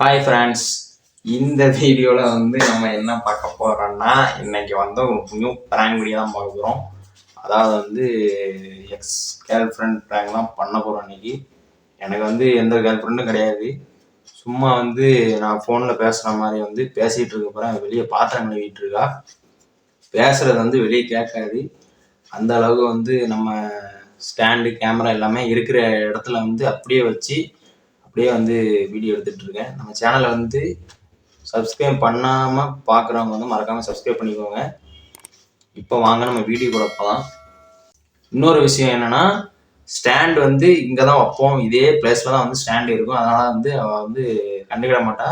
Hi friends, இந்த வீடியோவில் நம்ம என்ன பார்க்க போகிறோம்னா, இன்னைக்கு ஒரு நியூ ப்ராங்க் வீடியோ தான் பார்க்க போகிறோம். அதாவது எக்ஸ் கேர்ள் ஃப்ரெண்ட் ப்ராங்க் தான் பண்ண போகிறோம் இன்னைக்கு. எனக்கு எந்த கேர்ள் ஃப்ரெண்டும் கிடையாது. சும்மா நான் ஃபோனில் பேசுகிற மாதிரி பேசிகிட்டு இருக்க போகிறேன். வெளியே பாத்திரம் கழுவிட்டு இருக்கா. பேசுகிறது வெளியே கேட்காது. அந்த அளவுக்கு நம்ம ஸ்டாண்டு கேமரா எல்லாமே இருக்கிற இடத்துல அப்படியே வச்சு அப்படியே வீடியோ எடுத்துகிட்டு இருக்கேன். நம்ம சேனலை சப்ஸ்கிரைப் பண்ணாமல் பார்க்குறவங்க மறக்காமல் சப்ஸ்கிரைப் பண்ணிக்கோங்க. இப்போ வாங்க நம்ம வீடியோ கூட போகலாம். இன்னொரு விஷயம் என்னென்னா, ஸ்டாண்ட் இங்கே தான் வைப்போம். இதே பிளேஸில் தான் ஸ்டாண்டு இருக்கும். அதனால் அவள் கண்டுக்கிட மாட்டா.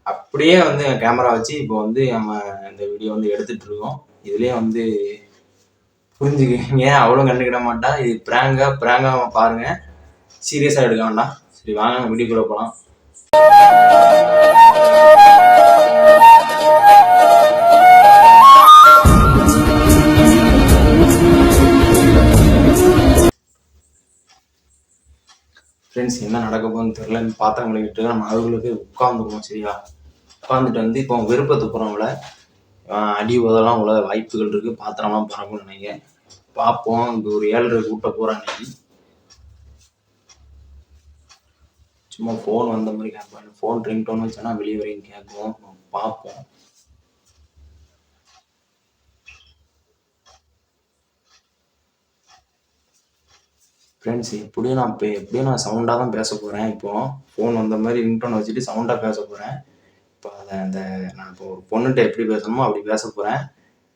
அப்படியே கேமரா வச்சு இப்போ நம்ம இந்த வீடியோ எடுத்துகிட்டு இருக்கோம். இதுலேயே புரிஞ்சுக்கிங்க, அவளும் கண்டுக்கிட மாட்டா. இது ப்ராங்காக பாருங்கள், சீரியஸாக எடுக்க வேண்டாம். சரி வாங்க நம்ம வீடியோ கூட போகலாம். ஃப்ரெண்ட்ஸ், என்ன நடக்க போகுதுன்னு தெரியலன்னு பார்த்தவங்கள்கிட்ட நம்ம அவர்களுக்கு உட்காந்துருவோம். சரியா, உட்காந்துட்டு இப்போ விருப்பத்து போகிறவங்கள அடி உதலாம் உள்ள வாய்ப்புகள் இருக்குது. பாத்திரம்லாம் பறக்கும்னு நினைக்கிறேன். பார்ப்போம். இங்கே ஒரு 7:30 கூட்ட போகிறேன் அன்னைக்கு. சும்மா ஃபோன் வந்த மாதிரி கேட்பேன். ஃபோன் ரிங்டோன் வச்சோன்னா வெளியே வரைக்கும் கேட்கும். பார்ப்போம். ஃப்ரெண்ட்ஸ், எப்படியும் நான் சவுண்டாக தான் பேச போகிறேன். இப்போ ஃபோன் வந்த மாதிரி ரிங்டோன் வச்சுட்டு சவுண்டாக பேச போகிறேன். இப்போ நான் இப்போ ஒரு பொண்ணுகிட்ட எப்படி பேசணுமோ அப்படி பேச போகிறேன்.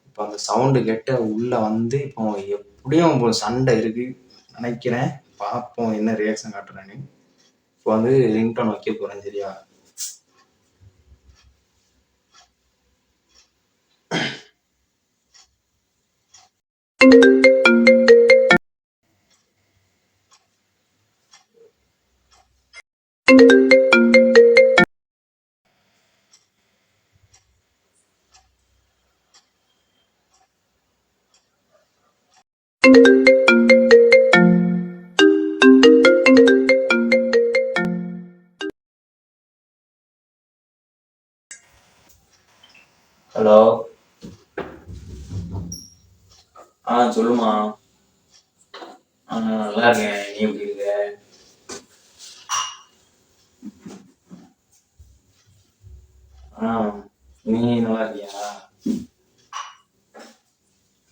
இப்போ அந்த சவுண்டு கேட்ட உள்ளே இப்போ எப்படியும் இப்போ சண்டை இருக்குது நினைக்கிறேன். பார்ப்போம் என்ன ரியாக்ஷன் காட்டுறேன்னு. இப்போ ரிங்டோன் வைக்க போகிறேன். சரியா, ஹலோ. சொல்லுமா. நல்லா இருக்கேன். நீ எப்படி இருக்க? நீ நல்லா இருக்கியா?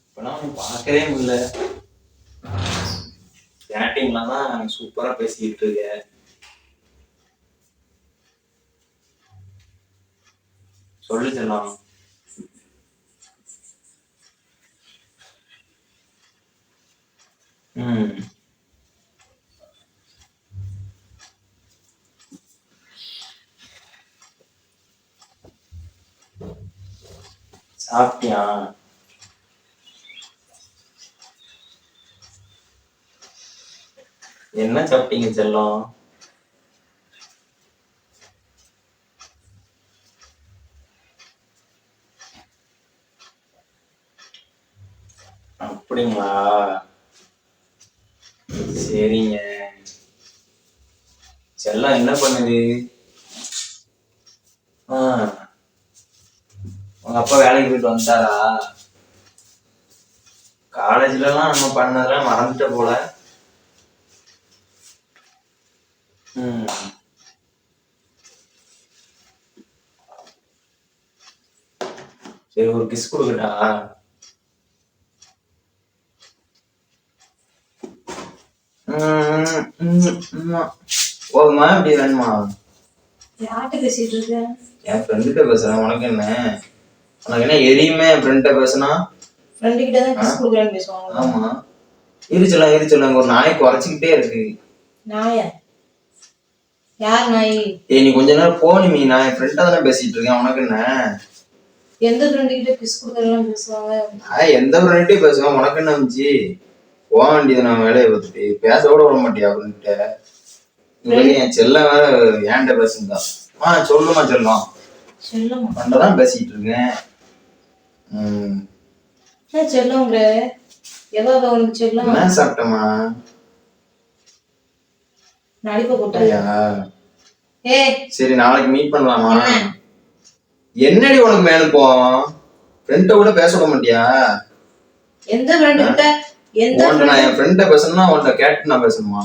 இப்பெல்லாம் பார்க்கவே முடியல. சேட்டிங்லாம் தான் சூப்பரா பேசிக்கிட்டு இருக்க. சொல்லி செல்லாம். சாப்பிட்டியா? என்ன சாப்பிட்டீங்க செல்லம்? அப்படிங்களா? சரிங்க. செல்லம் என்ன பண்ணுது? உங்க அப்பா வேலைக்கு போயிட்டு வந்துட்டாரா? காலேஜ்ல எல்லாம் நம்ம பண்ணதெல்லாம் மறந்துட்ட போல. சரி, ஒரு கிஸ் கொடுக்கட்டா? போதுமா? இப்படி வேணுமா? யார்கிட்ட பேசிட்டு இருக்க? என் ஃப்ரெண்டுகிட்ட பேசுறேன். உனக்கு என்ன எரியுமே? என் ஃப்ரெண்ட்ட பேசினா ஃப்ரெண்டு கிட்ட தான் கிஸ் கொடுக்குறேன்னு பேசுவாங்க. ஆமா, எரிச்சலாம் ஒரு நாய் குறைச்சிக்கிட்டே இருக்கு. நாயா? யார் நாய்? நீ கொஞ்ச நேரம் போனிமி. நான் என் ஃப்ரெண்டா தானே பேசிட்டு இருக்கேன். உனக்கு என்ன? எந்த ஃப்ரெண்டு கிட்ட கிஸ் கொடுக்குறேன்னு பேசுவாங்க? எந்த ஃப்ரெண்ட்டையும் பேசுவேன். உனக்கு என்ன வந்துச்சு? போக வேண்டியது. நான் வேலையை பார்த்துட்டு பேச கூட விட மாட்டியா ஃப்ரெண்ட்ட? என் செல்லம் வேற ஏன்ட்ட பேசுங்கா. சொல்லுமா செல்லம். செல்லம் ஃப்ரெண்டதான் பேசிட்டு இருக்கேன். செல்லம்ங்க ஏதாவது உனக்கு செல்லம்? என்ன சாப்பிட்டமா? நடிப்ப போட்டாயா? ஏய் சரி நாளைக்கு மீட் பண்ணலாமா? என்ன? என்னடி உனக்கு வேணும் இப்போ? ஃப்ரெண்ட கூட பேச விட மாட்டியா? எந்த ஃப்ரெண்ட் கிட்ட? எந்த உன்கிட்ட நான் என் ஃப்ரெண்ட பேசணும்னா உன்கிட்ட கேட்டு நான் பேசணுமா?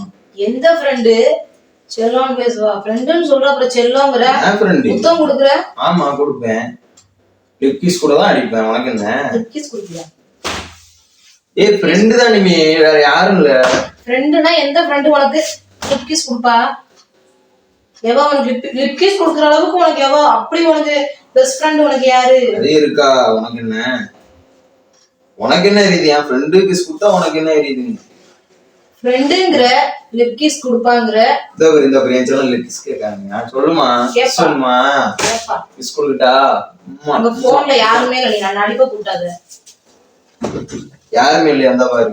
எந்த ஃப்ரெண்டு? செல்லம் பேசுவா. ஃப்ரெண்டுன்னு சொல்ற அப்புறம் செல்லம்ங்கற. என் ஃப்ரெண்டு. முத்தம் கொடுக்குற? ஆமா கொடுப்பேன். லிப்கிஸ் கூட தான் அடிப்பேன். உனக்கு என்ன? கிஸ் குடுப்பியா? ஏய் ஃப்ரெண்டு தான் நீ, வேற யாரும் இல்ல. ஃப்ரெண்டுனா எந்த ஃப்ரெண்டு உனக்கு கிஸ் கொடுப்பா? எவ உனக்கு கிஸ் கொடுக்குற அளவுக்கு உனக்கு எவ அப்படி உனக்கு பெஸ்ட் ஃப்ரெண்ட் உனக்கு யாரு? அதே இருக்கா? உனக்கு என்ன? உனக்கு என்ன ரீதி? என் ஃப்ரெண்டு கிஸ் கொடுத்தா உனக்கு என்ன ரீதி? ஃப்ரெண்டுங்கற லிப் கிஸ் கொடுப்பாங்கற. இந்த பிரியன்ஸ்லாம் லிப் கிஸ் கேட்காங்க. சொல்லுமா சொல்லுமா கேப்பா கிஸ் கொடுக்கட்டா? அந்த போன்ல யாருமே இல்ல, நீ நான் அடிப்ப கூட்டாத. யாருமே இல்லையா? அந்த பாரு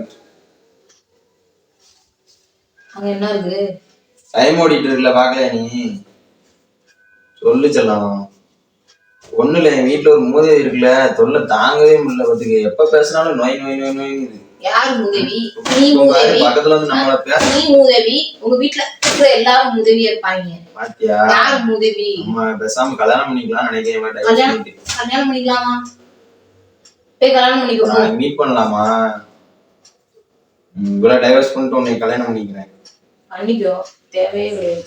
அங்க என்ன இருக்கு? டைம் ஓடிட்டு இருக்குல்ல, பாக்கலையா நீ? சொல்லு செல்லம். ஒண்ணு இல்ல, என் வீட்டுல ஒரு மூதேவி இருக்குல்ல, தொல்லை தாங்கவே முடியல. பாத்துக்க, எப்ப பேசினாலும் நோய் நோய் நோய் நோய்ங்குது. யாரு மூதேவி? நீ மூதேவி. பக்கத்துல வந்து நம்மள பேச. நீ மூதேவி. உங்க வீட்டுல இருக்கிற எல்லாரும் மூதேவியா இருப்பாங்க. பாத்தியா? யாரு மூதேவி? நம்ம பேசாம கல்யாணம் பண்ணிக்கலாம் நினைக்கிறேன். கல்யாணம் பண்ணிக்கலாமா? போய் கல்யாணம் பண்ணிக்கோ. மீட் பண்ணலாமா? இவ்வளவு டைவர்ஸ் பண்ணிட்டு உன்னை கல்யாணம் பண்ணிக்கிறேன். பண்ணிக்கோ, தேவையே கிடையாது.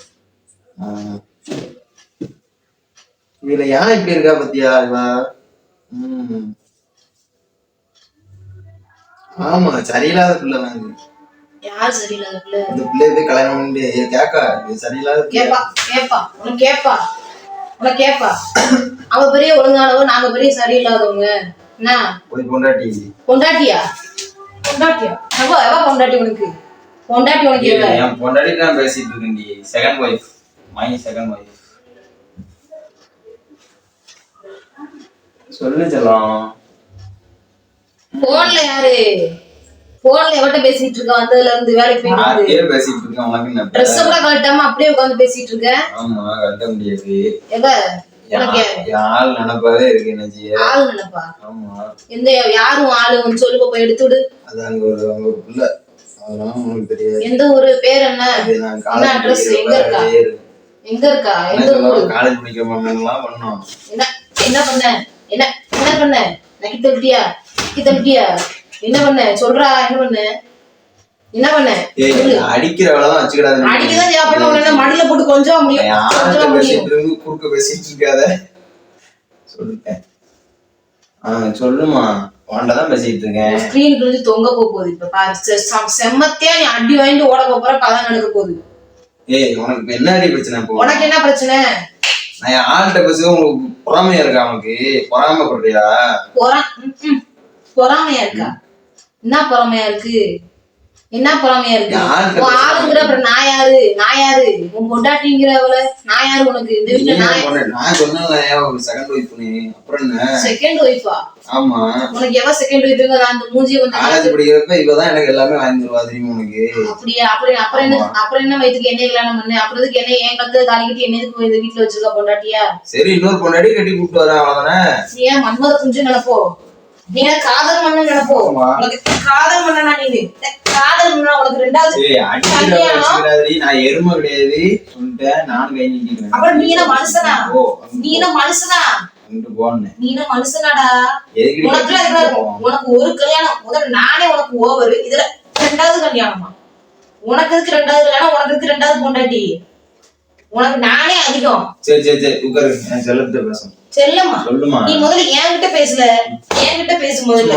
இதுல ஏன் இப்படி இருக்கா பத்தியா இவா? ஆமா, சரியில்லாத பிள்ளை தான் இது. யார் சரியில்லாத பிள்ளை? இந்த பிள்ளைய போய் கல்யாணம் பண்ணிட்டு கேக்கா, இது சரியில்லாத கேப்பா கேப்பா உனக்கு கேப்பா உனக்கு கேப்பா. அவ பெரிய ஒழுங்கானவங்க, நாங்க பெரிய சரியில்லாதவங்க. என்ன போய் பொண்டாட்டி? பொண்டாட்டியா? பொண்டாட்டியா? எவ எவ பொண்டாட்டி உனக்கு? பொண்டாட்டி உனக்கு எவ? என் பொண்டாட்டி தான் பேசிட்டு இருக்கேன்டி. Second wife, my second wife. சொல்லு செல்லம். போன்ல யாரு? போன்ல எவட்ட பேசிட்டு இருக்க? வந்ததுல இருந்து வேலைக்கு போயிட்டு அப்படியே பேசிட்டு இருக்கேன். உனக்கு என்ன? ட்ரெஸ் கூட கழட்டாம அப்படியே உட்கார்ந்து பேசிட்டு இருக்க. ஆமா, கழட்ட முடியாது. எவ? உனக்கு ஆள் நினைப்பாவே இருக்கு. என்ன ஆள் நினைப்பா? ஆமா. எந்த யாரும் ஆளு சொல்லு பாப்பா, எடுத்து விடு. அது அங்க ஒரு பிள்ளை, அதெல்லாம் உங்களுக்கு தெரியாது. எந்த ஒரு பேர் என்ன? என்ன அட்ரஸ்? எங்க இருக்கா? எங்க இருக்கா? எந்த ஊரு? காலேஜ் படிக்கிற மாமெல்லாம் பண்ணோம். என்ன என்ன பண்ண? என்ன என்ன பண்ண? நக்கி தள்ளிட்டியா? என்ன பண்ண? சொல்றா, என்ன பண்ண? என்ன பண்ண? அடிக்கிற வேலைதான் வச்சுக்கிடாது. அடிக்கதான் தேவைப்பட்ட உடனே மடியில போட்டு கொஞ்சம் முடியும். குறுக்க பேசிட்டு இருக்காத. சொல்லிட்டேன். சொல்லுமா, உன்கிட்டதான் பேசிட்டு இருக்கேன். ஸ்கிரீன் கிழிஞ்சு தொங்க போகுது. இப்ப பாரு, செம்மத்தியா நீ அடி வாங்கிட்டு ஓட போற கதை நடக்க போகுது. ஏய், உனக்கு இப்ப என்ன அடி பிரச்சனை? உனக்கு என்ன பிரச்சனை? நான் என் ஆள்கிட்ட பேச உங்களுக்கு பொறாமையா இருக்கா? உனக்கு பொறாமைப்படுறியா? பொறாமையா இருக்கா? என்ன பொறாமையா இருக்கு? என்ன பொறாமையா இருக்கு? உன் ஆளுங்கிற அப்புறம் நான் யாரு? நான் யாரு? உன் பொண்டாட்டிங்கிறவள நான் யாரு உனக்கு? இந்த வீட்டுல நான் சொன்னேன் செகண்ட் ஒய்ஃப். அப்புறம் என்ன செகண்ட் ஒய்ஃபா? ஆமா. உனக்கு எவ செகண்ட் ஒய்ஃப்ங்க? அந்த மூஞ்சிய வந்து காலேஜ் படிக்கிறப்ப இவதான் எனக்கு எல்லாமே வாங்கி தருவா, தெரியுமா உனக்கு? அப்படியே அப்புறம் என்ன வயதுக்கு என்ன கல்யாணம் பண்ணு? அப்புறதுக்கு என்ன என் கத்து தாலிக்கிட்டு என்ன எதுக்கு இந்த வீட்டுல வச்சிருக்கா பொண்டாட்டியா? சரி, இன்னொரு பொண்டாட்டி கட்டி கூப்பிட்டு வரேன், அவ்வளவுதானே. நீ ஏன் மன்மத குஞ்சு நினைப்போ? நீ காதல் மண்ணு நினைப்போ? உனக்கு காதல் மண்ணா? நீ காதல் மண்ணா? உனக்கு ரெண்டாவது நான் எருமை கிடையாது சொல்லிட்டேன். நானும் கை நீக்கிறேன். அப்புறம் நீ என்ன மனுஷனா? நீ என்ன மனுஷனா? நீ என்ன மனுஷனாடா? உனக்கு ஒரு கல்யாணம் முதல்ல நானே உனக்கு ஓவர், இதுல ரெண்டாவது கல்யாணமா? உனக்கு இருக்கு ரெண்டாவது கல்யாணம், உனக்கு இருக்கு ரெண்டாவது பொண்டாட்டி. உனக்கு நானே அதிகம். சரி உட்காரு, நான் செல்லத்தை பேசணும். செல்லம்மா சொல்லுமா. நீ முதல்ல என்கிட்ட பேசல, என்கிட்ட பேசு முதல்ல.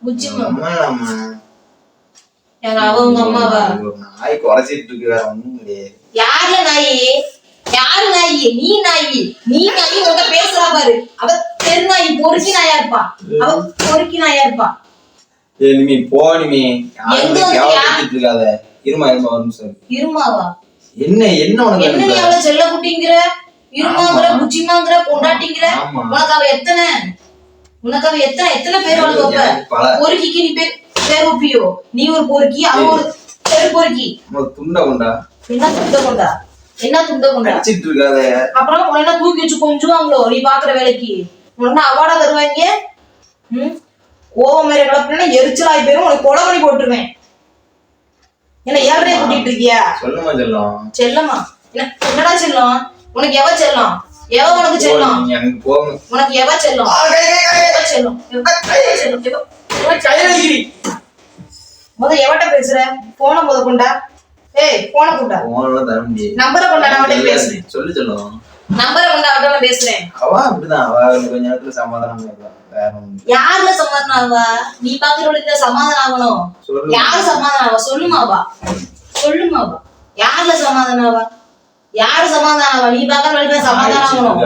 புச்சிமா அவ உங்க அம்மாவா? நாய் குறைச்சிட்டு இருக்கு, வேற ஒண்ணும் கிடையாது. யாருல நாயி? யாரு நாயி? நீ நாயி. நீ நாயி உன்கிட்ட பேசுறா பாரு. அவ தெரு நாயி, பொறுக்கி நாயா இருப்பா. அவ பொறுக்கி நாயா இருப்பா. நீ போ. நீ இருக்காத. இருமா வரும் சார். இருமாவா? என்ன உனக்கு என்ன? நீ அவளை செல்ல குட்டிங்கிற, இருமாங்கிற, புச்சிமாங்கிற, பொண்டாட்டிங்கிற. உனக்கு அவ எத்தனை? எத்தனை பேர் அவளுக்கு வைப்ப? பொறுக்கிக்கு நீ பேர் வைப்பியோ? நீ ஒரு பொறுக்கி, அவ ஒரு தெரு பொறுக்கி. துண்டா கொண்டா? என்ன துண்ட கொண்டா? என்ன துண்ட கொண்டா? அடிச்சிட்டு இருக்காத. அப்புறம் உன்ன தூக்கி வச்சு கொஞ்சுவாங்களோ நீ பாக்குற வேலைக்கு? உனக்கு அவார்டா தருவாங்க. கோவம் மாதிரி கிளப்புனா எரிச்சலாய் போயிரும். உனக்கு கொலை பண்ணி போட்டுருவேன். என்ன ஏழரைய கூட்டிட்டு இருக்கியா? சொல்லுமா செல்லம். செல்லம்மா என்னடா செல்லம்? உனக்கு எவ செல்லம்? எவ உனக்கு செல்லம்? நீங்க அங்க போங்க. உனக்கு எவ செல்லம்? எவ செல்லம்? எவ செல்லம்? முத எவட்ட பேசுற? போன முத கொண்டா. ஏய் போன கொண்டா. போனலாம் தர முடியாது. நம்பரை கொண்டா, நான் அவட்ட பேசுறேன். சொல்லு சொல்லுவோம். நம்பரை கொண்டா, அவட்ட நான் பேசுறேன். அவ அப்படிதான். அவ கொஞ்ச நேரத்துல சமாதானம் ஆயிடுவா. வேற ஒண்ணும் யாருல சமாதானம் ஆவா? நீ பாக்குறவளுக்கு சமாதானம் ஆகணும். யாரு சமாதானம் ஆவா? சொல்லுமாவா? சொல்லுமாவா? யாருல சமாதானம் ஆவா? யாரு சமாதானம் ஆவா? நீ பாக்குறவளுக்கு சமாதானம் ஆகணும்.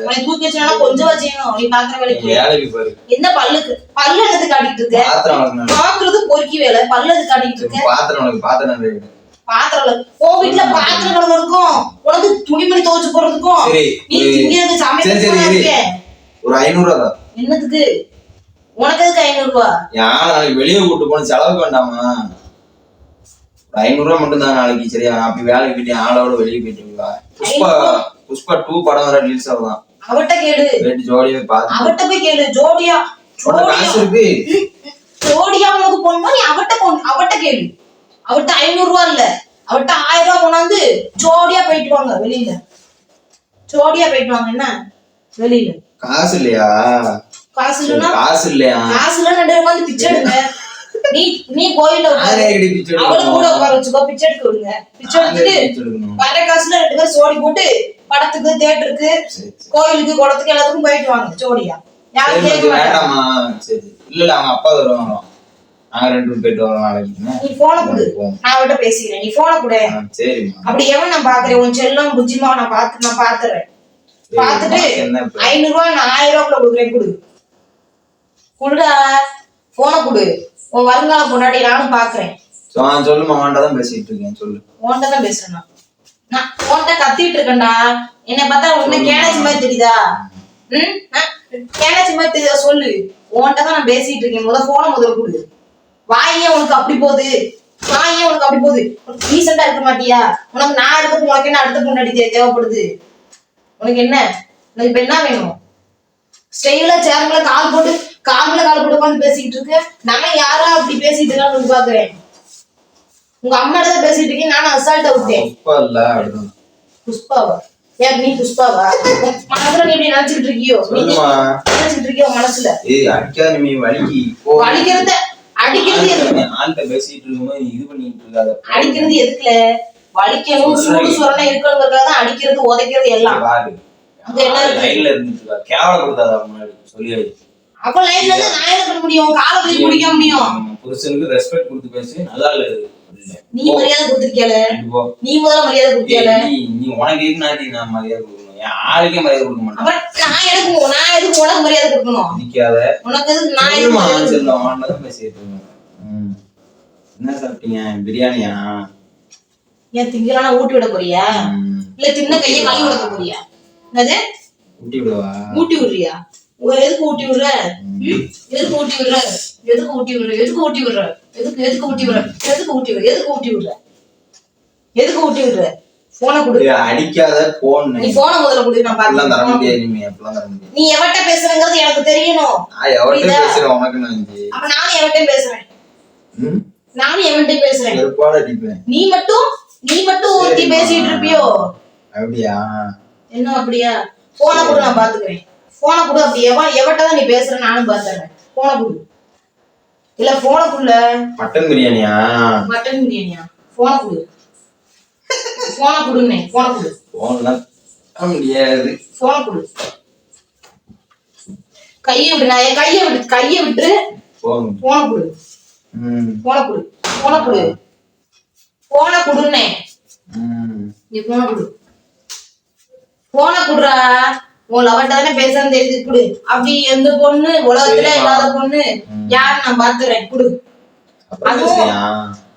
உனக்கு தூக்கி வச்சா கொஞ்சம் வச்சுக்கணும். நீ பாக்குறவளுக்கு வேலைக்கு பாரு. என்ன பல்லுக்கு பல்லு எடுத்து காட்டிட்டு இருக்க? பாக்குறது பொறுக்கி வேலை. பல்லு எடுத்து காட்டிட்டு இருக்க. பாத்திரம் பாத்திரம் உன் வீட்டுல பாத்திரம் கலந்து இருக்கும். உனக்கு துணிமணி துவைச்சு போறதுக்கும் நீ திங்கிறது சமையல் ஒரு 500 ரூபா. என்னத்துக்கு? உனக்கு எதுக்கு 500 ரூபா? நாளைக்கு வெளியே கூட்டு போன செலவுக்கு வேண்டாமா? 500 ரூபா மட்டும் தான் நாளைக்கு. சரியா? அப்படி வேலைக்கு போயிட்டு ஆளோட வெளியே போயிட்டீங்களா? புஷ்பா 2 படம் வர ரிலீஸ் ஆகுதான். அவட்ட கேளு. ஜோடியா பாத்து அவட்ட போய் கேளு. ஜோடியா காசு இருக்கு. ஜோடியா உனக்கு போனோம். நீ அவட்ட கேளு. அவட்ட 500 ரூபா இல்ல, அவட்ட 1000 ரூபா கொண்டாந்து ஜோடியா போயிட்டு வாங்க வெளியில. ஜோடியா போயிட்டு வாங்க. என்ன வெளியில காசு இல்லையா? காசு இல்லைன்னா காசு இல்லையா? காசு இல்ல 2 பேரும் வந்து பிச்சை எடுங்க. நீ கோயில்ல அவளுக்கு கூட உட்கார வச்சுக்கோ. பிச்சை எடுக்க விடுங்க. பிச்சை எடுத்துட்டு வர காசுல 2 பேரும் சோடி போட்டு படத்துக்கு தியேட்டருக்கு கோயிலுக்கு குளத்துக்கு எல்லாத்துக்கும் போயிட்டு வாங்க ஜோடியா. யாரும் கேட்க வேண்டாமா? சரி இல்ல அவங்க அப்பா வருவாங்க. நாங்க 2 பேரும் போயிட்டு வரோம் நாளைக்கு. நீ போன கொடு, நான் அவட்ட பேசிக்கிறேன். நீ போன கொடு. சரி. அப்படி எவன் நான் பாக்குறேன். உன் செல்லம் புஜிமா நான் பாத்துறேன். பாத்துட்டு 500 ரூபாய் நான் 1000 ரூபாய்க்குள்ள கொடுக்குறேன். கொடு குடுடா. போன கொடு. உன் வருங்கால பொண்டாட்டி நானும் பாக்குறேன். சொல்லுமா. வாண்டதான் பேசிட்டு இருக்கேன். சொல்லு. உன்கிட்ட தான் பேசுறேன். நான் உன்கிட்ட கத்திட்டு இருக்கேன்டா. என்னை பார்த்தா உன்ன கேனச்சி மாதிரி தெரியுதா? கேனச்சி மாதிரி தெரியுதா? சொல்லு. உன்கிட்ட தான் நான் பேசிட்டு இருக்கேன். முதல்ல கொடு. வாயே உனக்கு அப்படி போகுது. வாயே உனக்கு அப்படி போகுது. ரீசெண்டா இருக்க மாட்டியா? உனக்கு நான் இருக்கிறது உனக்கு என்ன அடுத்த பொண்டாட்டி தேவைப்படுது? உனக்கு என்ன? உனக்கு இப்ப என்ன வேணும்? ஸ்டைல சேர்ல கால் போட்டு உட்காந்து பேசிக்கிட்டு இருக்க. நான் யாரா அப்படி பேசிட்டு இருக்கான்னு பாக்குறேன். உங்க அம்மா தான் பேசிட்டு இருக்கேன். நானும் அசால்ட்டா விட்டேன். புஷ்பாவா? யார் நீ? புஷ்பாவா? மனசுல நீ இப்படி நினைச்சிட்டு இருக்கியோ? நினைச்சிட்டு இருக்கியோ மனசுல? வலிக்கிறத அடிக்கிறது அடிக்கிறது எதுக்குல? வலிக்கணும் சூடு சொரணை இருக்கணுங்கிறதுக்காக தான் அடிக்கிறது உதைக்கிறது எல்லாம். அப்ப லைன்ல இருந்து நான் என்ன பண்ண முடியும்? காலை போய் பிடிக்க முடியும். புருஷனுக்கு ரெஸ்பெக்ட் கொடுத்து பேசி நல்லா இல்ல. நீ மரியாதை கொடுத்திருக்கல. நீ முதல்ல மரியாதை கொடுத்தியல. நீ உனக்கு எதுக்கு நான் மரியாதை கொடுக்கணும்? யாருக்கே மரியாதை கொடுக்க மாட்டேன். நான் எதுக்கு உனக்கு மரியாதை கொடுக்கணும்? நிக்காத. உனக்கு எதுக்கு நான் எதுக்கு செல்லம் வாண்டதான் பேசிட்டு இருக்கேன். என்ன சாப்பிட்டீங்க? பிரியாணியா? ஏன் திங்களான ஊட்டி விட போறியா? இல்ல தின்ன கையை கழுவி விட போறியா? என்னது ஊட்டி விடுவா? ஊட்டி விடுறியா? எதுக்கு ஊட்டி விடுற? எதுக்கு ஊட்டி விடுற? எதுக்கு ஊட்டி விடுற? எதுக்கு ஊட்டி விடுற? எதுக்கு ஊட்டி விடுற? எதுக்கு ஊட்டி விடுற? எதுக்கு ஊட்டி விடுற? எதுக்கு ஊட்டி விடுற? போன கொடு. அடிக்காத போன். நீ போன முதல்ல கொடு. நான் பாக்கலாம். தர முடியாது. நீ எப்பலாம் தர முடியாது. நீ எவட்ட பேசுறங்கிறது எனக்கு தெரியணும். நான் எவட்ட பேசுறேன் உனக்கு நஞ்சு. அப்ப நானும் எவட்ட பேசுறேன். நானும் எவட்ட பேசுறேன். எப்பாட அடிப்பேன். நீ மட்டும் ஊத்தி பேசிட்டு இருப்பியோ? அப்படியா? என்ன அப்படியா? போன கொடு, நான் பாத்துக்கிறேன். போன கொடு. அப்படி எவட்டதான் நீ பேசுற நானும் பாத்துறேன். போன கொடு. இல்ல போன குள்ள மட்டன் பிரியாணியா? மட்டன் பிரியாணியா? போன கொடு. போன கொடுன்னே. போன கொடு. போன்லாம் முடியாது. போன கொடு. கையை விடு. நான் கையை விட்டு போன கொடு. போன கொடு. போன கொடு. போன கொடுன்னே. நீ போன கொடு. போன குடுறா. உன் லவர்ட்ட தானே பேசுறேன்னு தெரிஞ்சு குடு. அப்படி எந்த பொண்ணு உலகத்துல இல்லாத பொண்ணு யாரு நான் பாத்துறேன். குடு.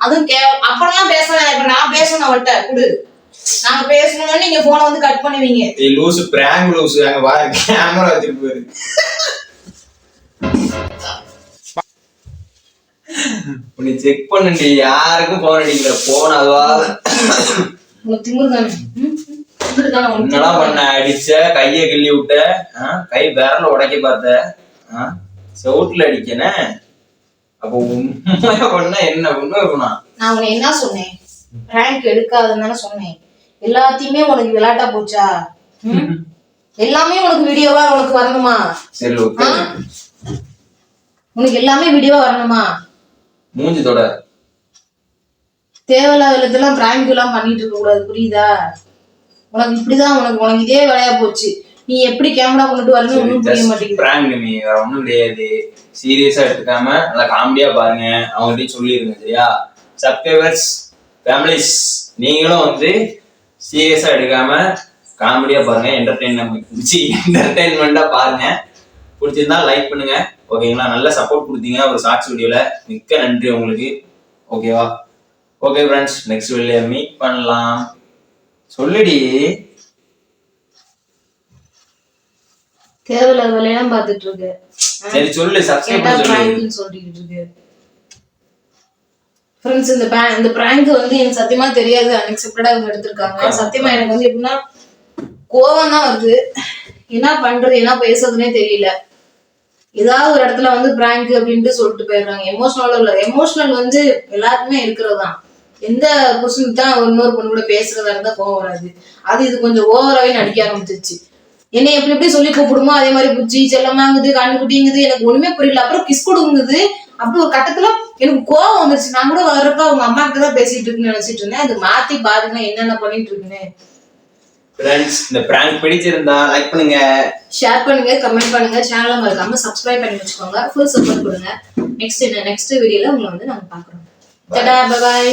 அதுவும் அப்புறம் பேசுறேன். இப்ப நான் பேசணும் அவட்ட. குடு. நாங்க பேசணும்னு நீங்க போனை வந்து கட் பண்ணுவீங்க. லூசு பிராங்க் லூசு. அங்க வா கேமரா வச்சிட்டு போயிரு. நீ செக் பண்ணி யாருக்கும் போன் அடிக்கல. போன் அதுவா திமுரு தானே. என்னடா பண்ண? அடிச்ச கைய கிள்ளி விட்ட. கை விரல உடைக்க பார்த்த. செவுட்டுல அடிக்கன. அப்ப உண்மையா பண்ண என்ன உண்மை இருக்கணும்? நான் உன்னை என்ன சொன்னேன்? ரேங்க் எடுக்காதுன்னு தானே சொன்னேன். எல்லாத்தையுமே உனக்கு விளையாட்டா போச்சா? எல்லாமே உனக்கு வீடியோவா உனக்கு வரணுமா? சரி ஓகே. உனக்கு எல்லாமே வீடியோவா வரணுமா? மூஞ்சி தொட. தேவையில்லாத விதத்தெல்லாம் பிராங்க் எல்லாம் பண்ணிட்டு இருக்க கூடாது, புரியுதா? உனக்கு இப்படிதான் உனக்கு இதே வேலையா போச்சு. நீ எப்படி கேமரா கொண்டுட்டு வரணும் ஒன்னும் புரிய மாட்டேங்குது. பிராங்க் நீ வேற ஒண்ணும் கிடையாது. சீரியஸா எடுத்துக்காம நல்லா காமெடியா பாருங்க. அவங்ககிட்ட சொல்லிருங்க சரியா? சப்ஸ்கிரைபர்ஸ் ஃபேமிலிஸ் நீங்களும் வந்து சீரியஸா எடுக்காம காமெடியா பாருங்க. என்டர்டெயின்மெண்டா பாருங்க. பிடிச்சிருந்தா லைக் பண்ணுங்க ஓகேங்களா? நல்ல சப்போர்ட் கொடுத்தீங்க ஒரு ஷார்ட்ஸ் வீடியோல, மிக்க நன்றி உங்களுக்கு. ஓகேவா? ஓகே ஃப்ரெண்ட்ஸ், நெக்ஸ்ட் வீடியோல மீட் பண்ணலாம். சொல்லுடி. தேவையில்லாத வேலையெல்லாம் பார்த்துட்டு இருக்கு. சரி சொல்லு. சப்ஸ்கிரைப் பண்ணி சொல்லிட்டு இருக்கு. ஃப்ரெண்ட்ஸ், இந்த பிராங்க் வந்து எனக்கு சத்தியமா தெரியாது. அன்எக்ஸ்பெக்டடா இவங்க எடுத்திருக்காங்க. சத்தியமா எனக்கு வந்து எப்படின்னா கோவம் தான் வருது. என்ன பண்றது என்ன பேசுறதுன்னே தெரியல. ஏதாவது ஒரு இடத்துல வந்து பிராங்க் அப்படின்ட்டு சொல்லிட்டு போயிடுறாங்க. எமோஷனல் வந்து எல்லாருக்குமே இருக்கிறதுதான். எந்த புருஷனுக்கு தான் இன்னொரு பொண்ணு கூட பேசுறதா இருந்தா கோவம் வராது. இது கொஞ்சம் ஓவராவே நடிக்க ஆரம்பிச்சிருச்சு. என்னை எப்படி சொல்லி கூப்பிடுமோ அதே மாதிரி புச்சி செல்லமாங்குது கண்ணுக்குட்டிங்குது, எனக்கு ஒண்ணுமே புரியல. அப்புறம் கிஸ் கொடுங்குது. அப்படி ஒரு கட்டத்துல எனக்கு கோவம் வந்துருச்சு. நான் கூட வர்றப்ப அவங்க அம்மா கிட்ட தான் பேசிட்டு இருக்குன்னு நினைச்சிட்டு இருந்தேன். அது மாத்தி பாருங்க என்னென்ன பண்ணிட்டு இருக்குன்னு. ஃப்ரெண்ட்ஸ், இந்த பிராங்க் பிடிச்சிருந்தா லைக் பண்ணுங்க, ஷேர் பண்ணுங்க, கமெண்ட் பண்ணுங்க, சேனலை மறக்காம சப்ஸ்கிரைப் பண்ணி வச்சுக்கோங்க. ஃபுல் சப்போர்ட் கொடுங்க. நெக்ஸ்ட் வீடியோல உங்களை வந்து நாங்க பாக்குறோம். Tata, bye bye.